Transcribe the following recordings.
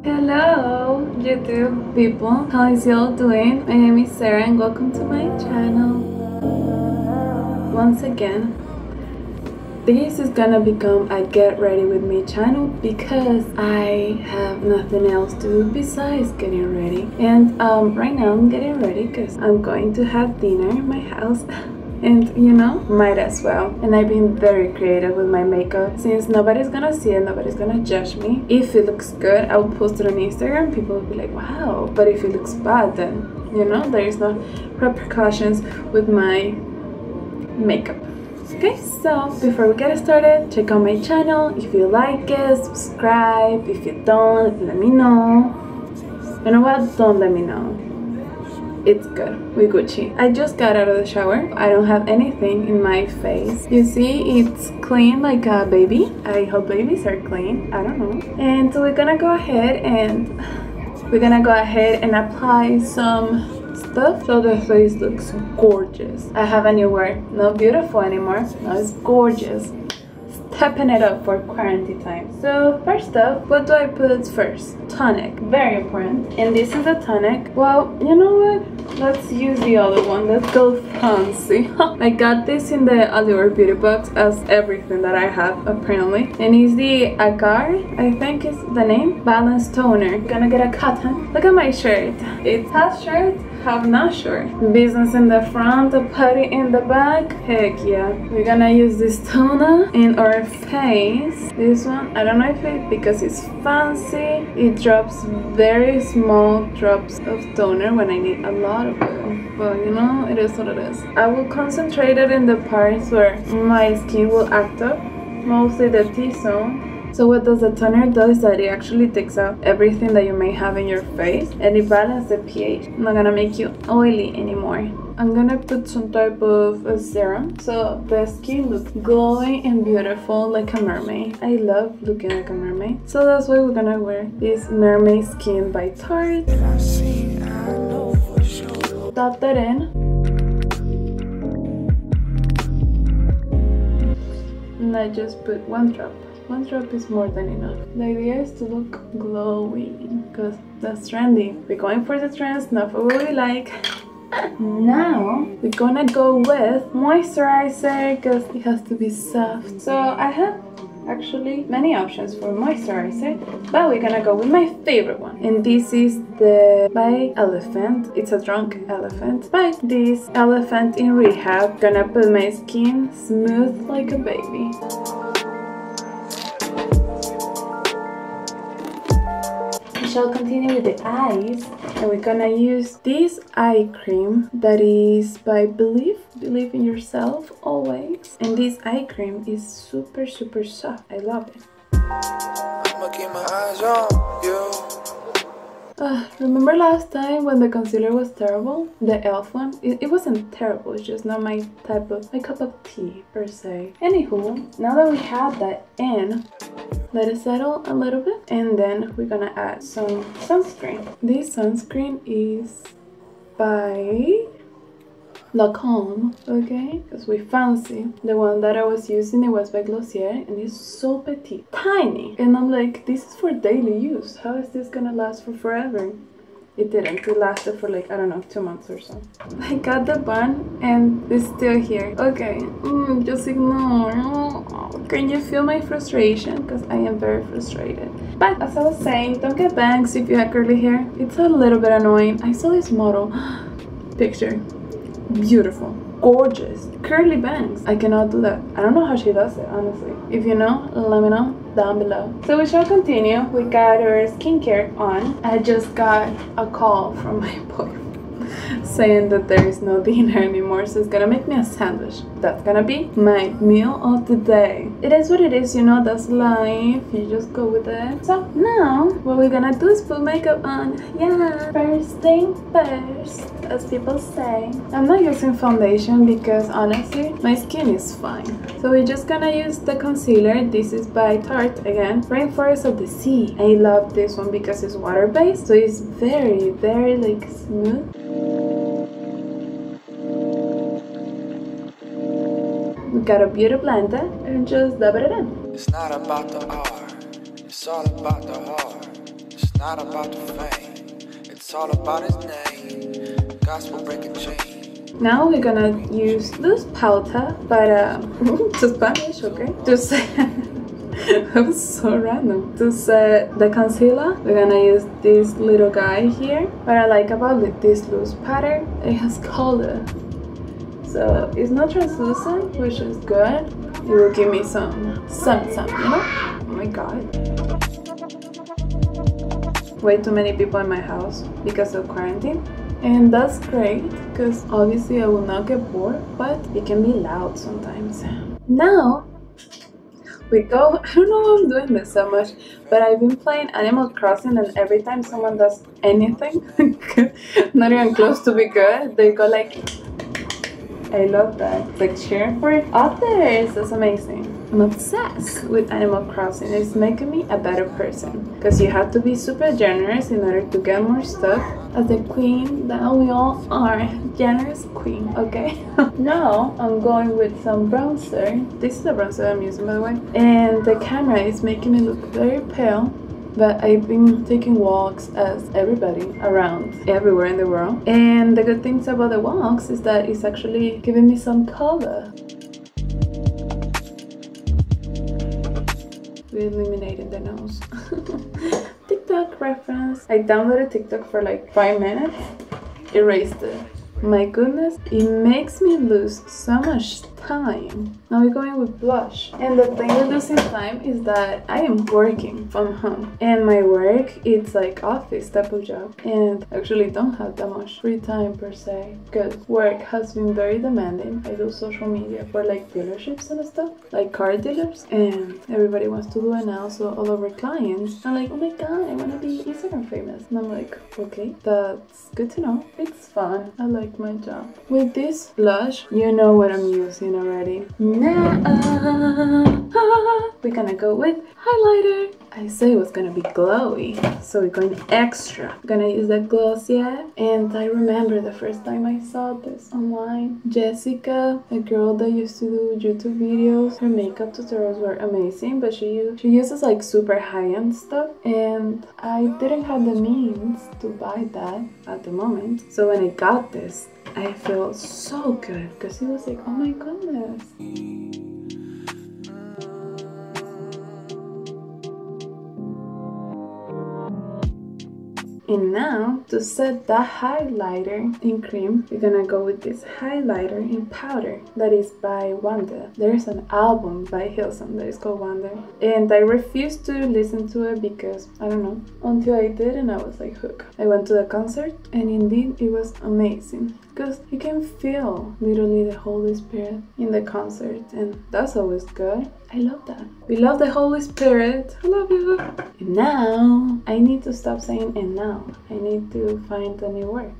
Hello YouTube people, how is y'all doing? My name is Sara and welcome to my channel. Once again, this is gonna become a get ready with me channel because I have nothing else to do besides getting ready. And right now I'm getting ready because I'm going to have dinner in my house. And you know, might as well. And I've been very creative with my makeup since nobody's gonna see it, nobody's gonna judge me. If it looks good, I'll post it on Instagram. People will be like, wow. But if it looks bad, then you know, there is no repercussions with my makeup. Okay, so before we get started, check out my channel. If you like it, subscribe. If you don't, let me know. You know what? Don't let me know. It's good, we Gucci. I just got out of the shower. I don't have anything in my face. You see, it's clean like a baby. I hope babies are clean. I don't know. And so we're gonna go ahead and apply some stuff so the face looks gorgeous. I have a new word. Not beautiful anymore. No, it's gorgeous. Stepping it up for quarantine time. So first up, what do I put first? Tonic, very important. And this is a tonic. Well, you know what? Let's use the other one. Let's go fancy. I got this in the Allure beauty box, as everything that I have apparently. And it's the Agar, I think is the name, Balance Toner. Gonna get a cotton. Look at my shirt. It's half shirt, half not shirt. Business in the front, a party in the back. Heck yeah. We're gonna use this toner in our face. This one, I don't know if it, because it's fancy, it drops very small drops of toner when I need a lot of it. But you know, it is what it is. I will concentrate it in the parts where my skin will act up, mostly the T-zone. So what does the toner do is that it actually takes out everything that you may have in your face and it balances the pH. I'm not gonna make you oily anymore. I'm gonna put some type of a serum so the skin looks glowing and beautiful like a mermaid. I love looking like a mermaid. So that's why we're gonna wear this Mermaid Skin by Tarte. Dot that in. And I just put one drop. One drop is more than enough. The idea is to look glowing because that's trendy. We're going for the trends, not for what we like. Now we're gonna go with moisturizer because it has to be soft. So I have actually many options for moisturizer, but we're gonna go with my favorite one. And this is the by Elephant. It's a drunk elephant. By this Elephant in Rehab. Gonna put my skin smooth like a baby. Shall continue with the eyes, and we're gonna use this eye cream that is by Believe in Yourself always. And this eye cream is super soft. I love it. I'ma keep my eyes on you. Remember last time when the concealer was terrible? The e.l.f. one? It wasn't terrible, it's just not my type of, my cup of tea per se. Anywho, now that we have that in, let it settle a little bit, and then we're gonna add some sunscreen. This sunscreen is by Lancome, okay? Because we fancy. The one that I was using, it was by Glossier, and it's so petite, tiny. And I'm like, this is for daily use. How is this gonna last for forever? It didn't. It lasted for like, I don't know, 2 months or so. I got the bun and it's still here. Okay, just ignore. Oh, can you feel my frustration? Because I am very frustrated. But as I was saying, don't get bangs if you have curly hair. It's a little bit annoying. I saw this model picture. Beautiful, gorgeous, curly bangs. I cannot do that. I don't know how she does it, honestly. If you know, let me know down below. So we shall continue. We got our skincare on. I just got a call from my boyfriend saying that there is no dinner anymore, so it's gonna make me a sandwich. That's gonna be my meal of the day. It is what it is, you know, that's life. You just go with it. So now what we're gonna do is put makeup on. Yeah, first thing first, as people say. I'm not using foundation because honestly my skin is fine. So we're just gonna use the concealer. This is by Tarte again, Rainforest of the Sea. I love this one because it's water based, so it's very like smooth. We got a beauty blender and just dab it in. It's not about the art, it's all about the heart. not about the fame, it's all about his name. Gospel breaking chain. Now we're gonna use this powder para to Spanish, okay? To say that was so random. To set the concealer, we're gonna use this little guy here. What I like about this loose powder, it has color. So it's not translucent, which is good. It will give me some, you know? Oh my god. Way too many people in my house because of quarantine. And that's great, because obviously I will not get bored, but it can be loud sometimes. Now, we go, I don't know why I'm doing this so much, but I've been playing Animal Crossing, and every time someone does anything, not even close to be good, they go like, I love that. It's like cheering for others. That's amazing. I'm obsessed with Animal Crossing. It's making me a better person. Because you have to be super generous in order to get more stuff. As a queen that we all are. Generous queen, okay? Now I'm going with some bronzer. This is the bronzer I'm using, by the way. And the camera is making me look very pale. But I've been taking walks as everybody around everywhere in the world. And the good things about the walks is that it's actually giving me some color. We're eliminating the nose. TikTok reference. I downloaded TikTok for like 5 minutes. Erased it. My goodness, it makes me lose so much time. Now we're going with blush. And the thing with losing time is that I am working from home. And my work, it's like office type of job. And I actually don't have that much free time per se. Because work has been very demanding. I do social media for like dealerships and stuff. Like car dealers. And everybody wants to do it now. So all of our clients are like, oh my god, I want to be Instagram famous. And I'm like, okay, that's good to know. It's fun. I like my job. With this blush, you know what I'm using already. Now we're gonna go with highlighter. I said it was gonna be glowy, so we're going extra. I'm gonna use that Glossier. And I remember the first time I saw this online. Jessica, a girl that used to do YouTube videos, her makeup tutorials were amazing, but she uses like super high-end stuff, and I didn't have the means to buy that at the moment. So when I got this, I felt so good because it was like, oh my goodness. And now, to set the highlighter in cream, we're gonna go with this highlighter in powder that is by Wanda. There's an album by Hillsong that is called Wanda. And I refused to listen to it because, I don't know, until I did and I was like hooked. I went to the concert and indeed it was amazing. Because you can feel literally the Holy Spirit in the concert, and that's always good. I love that. We love the Holy Spirit. I love you. And now, I need to stop saying and now. I need to find a new word.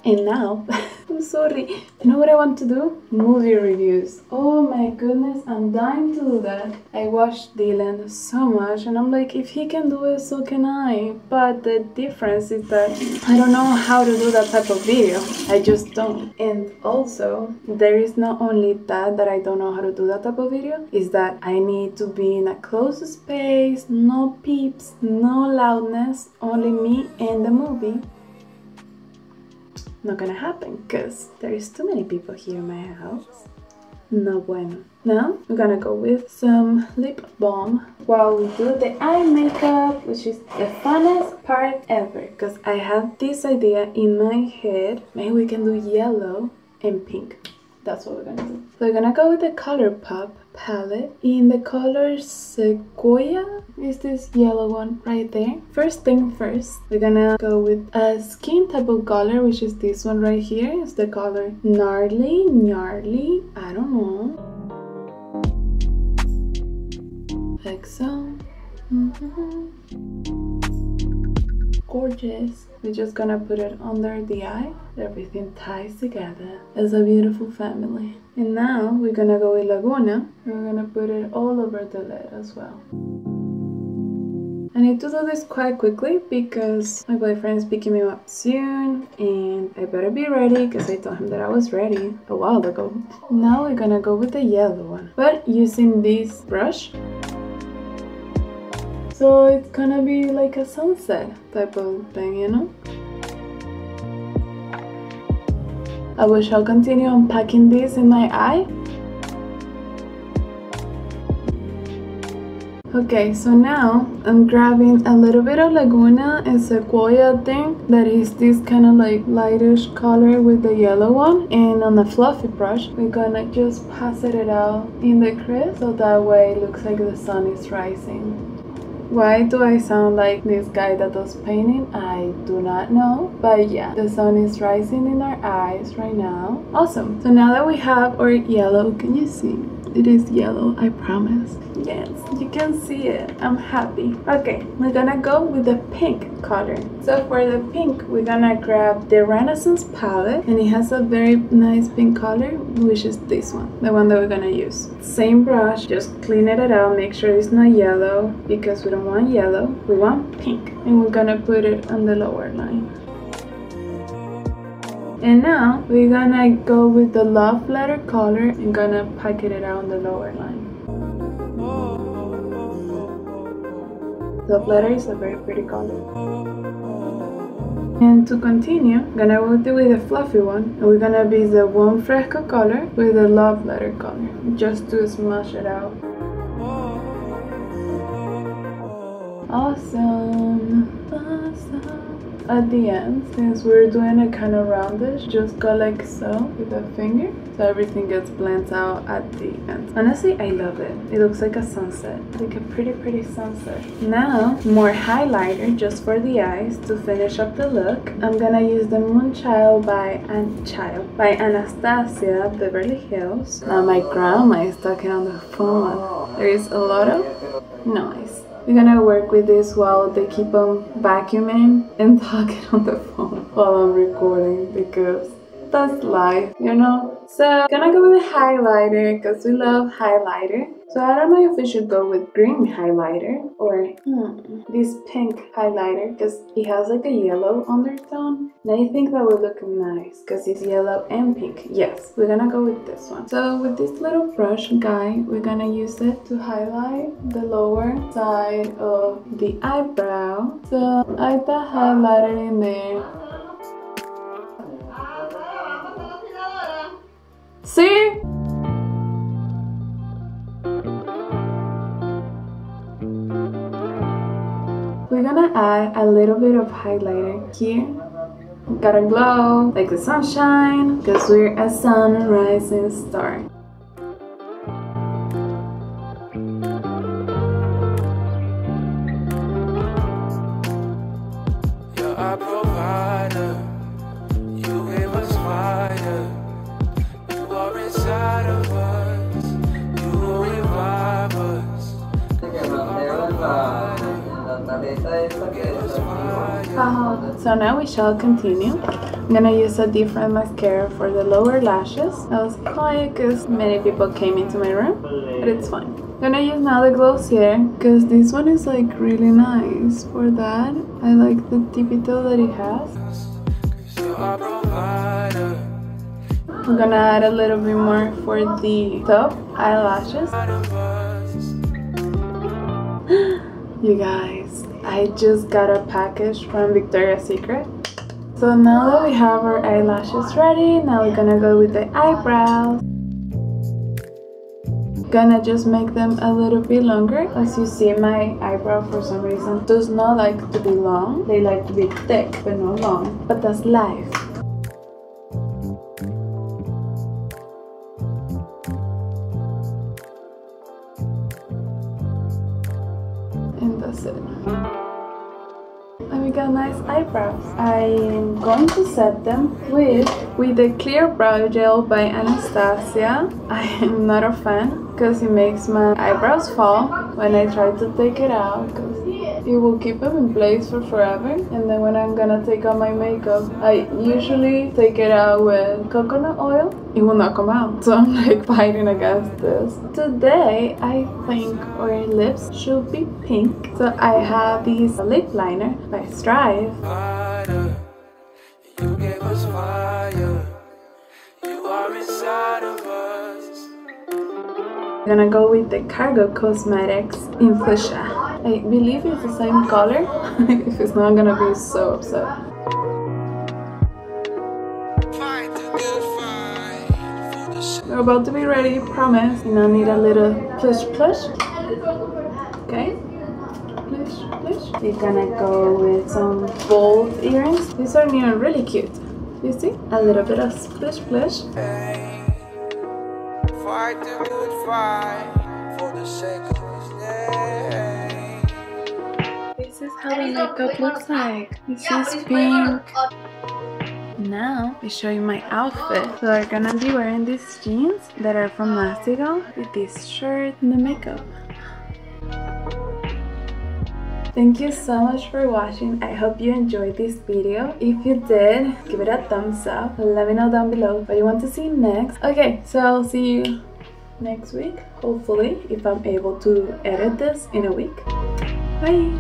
And now, I'm sorry. You know what I want to do? Movie reviews. Oh my goodness, I'm dying to do that. I watched Dylan so much and I'm like, if he can do it, so can I. But the difference is that I don't know how to do that type of video. I just don't. And also, there is not only that I don't know how to do that type of video, is that I need to be in a closed space, no peeps, no loudness, only me and the movie. Not gonna happen because there is too many people here in my house. No bueno. Now we're gonna go with some lip balm while we do the eye makeup, which is the funnest part ever because I have this idea in my head. Maybe we can do yellow and pink. That's what we're gonna do. So we're gonna go with the ColourPop palette in the color Sequoia. Is this yellow one right there? First thing first, we're gonna go with a skin type of color, which is this one right here. It's the color Gnarly, I don't know. Like so. Gorgeous. We're just gonna put it under the eye. Everything ties together as a beautiful family. And now we're gonna go with Laguna. We're gonna put it all over the lid as well. I need to do this quite quickly because my boyfriend is picking me up soon and I better be ready because I told him that I was ready a while ago. Now we're gonna go with the yellow one, but using this brush. So it's gonna be like a sunset type of thing, you know? I will shall continue unpacking this in my eye. Okay, so now I'm grabbing a little bit of Laguna and Sequoia thing that is this kind of like lightish color with the yellow one, and on a fluffy brush we're gonna just pass it out in the crease so that way it looks like the sun is rising. Why do I sound like this guy that does painting? I do not know, but yeah, the sun is rising in our eyes right now. Awesome. So now that we have our yellow, can you see? It is yellow, I promise. Yes, you can see it. I'm happy. Okay, we're gonna go with the pink color. So for the pink, we're gonna grab the Renaissance palette, and it has a very nice pink color, which is this one, the one that we're gonna use. Same brush, just clean it out, make sure it's not yellow, because we don't want yellow, we want pink. And we're gonna put it on the lower line. And now we're gonna go with the love letter color and gonna packet it out on the lower line. Love letter is a very pretty color. And to continue, I'm gonna go with the fluffy one, and we're gonna be the warm fresco color with the love letter color, just to smash it out. Awesome, awesome. At the end, since we're doing a kind of roundish, just go like so with a finger, so everything gets blended out at the end. Honestly, I love it. It looks like a sunset, like a pretty sunset. Now, more highlighter just for the eyes to finish up the look. I'm gonna use the Moonchild by Anastasia Beverly Hills. Now my grandma is talking on the phone. There is a lot of noise. We're gonna work with this while they keep on vacuuming and talking on the phone while I'm recording, because that's life, you know? So, gonna go with a highlighter because we love highlighter. So I don't know if we should go with green highlighter or this pink highlighter because it has like a yellow undertone. And I think that would look nice because it's yellow and pink. Yes, we're gonna go with this one. So with this little brush guy, we're gonna use it to highlight the lower side of the eyebrow. So I put highlighter in there. See? We're gonna add a little bit of highlighter here. Gotta glow like the sunshine because we're a sun rising star. You're our provider. You gave us fire. You are inside of us. You will revive us. So now we shall continue. I'm gonna use a different mascara for the lower lashes. I was quiet because many people came into my room, but it's fine. I'm gonna use now the Glossier because this one is like really nice for that. I like the tippy toe that it has. I'm gonna add a little bit more for the top eyelashes. You guys, I just got a package from Victoria's Secret. So now that we have our eyelashes ready, now we're gonna go with the eyebrows. Gonna just make them a little bit longer. As you see, my eyebrow for some reason does not like to be long. They like to be thick but not long. But that's life. And that's it. And we got nice eyebrows. I'm going to set them with the clear brow gel by Anastasia. I am not a fan because it makes my eyebrows fall when I try to take it out, because it will keep them in place for forever. And then when I'm gonna take out my makeup, I usually take it out with coconut oil. It will not come out, so I'm like fighting against this. Today I think our lips should be pink, so I have this lip liner by Strive. You gave us fire. You are inside of us. I'm gonna go with the Cargo Cosmetics in Fuchsia. I believe it's the same color. If it's not, I'm gonna be so upset. We're about to be ready, promise. And I need a little plush plush. Okay? Plush plush. We're gonna go with some bold earrings. These are new and really cute. You see? A little bit of splish splish. Fight the good fight for the sake of his name. This is how the makeup looks like. This is pink. Now I show you my outfit. So I'm gonna be wearing these jeans that are from Mastigal with this shirt and the makeup. Thank you so much for watching. I hope you enjoyed this video. If you did, give it a thumbs up. Let me know down below what you want to see next. Okay, so I'll see you next week, hopefully, if I'm able to edit this in a week. Bye!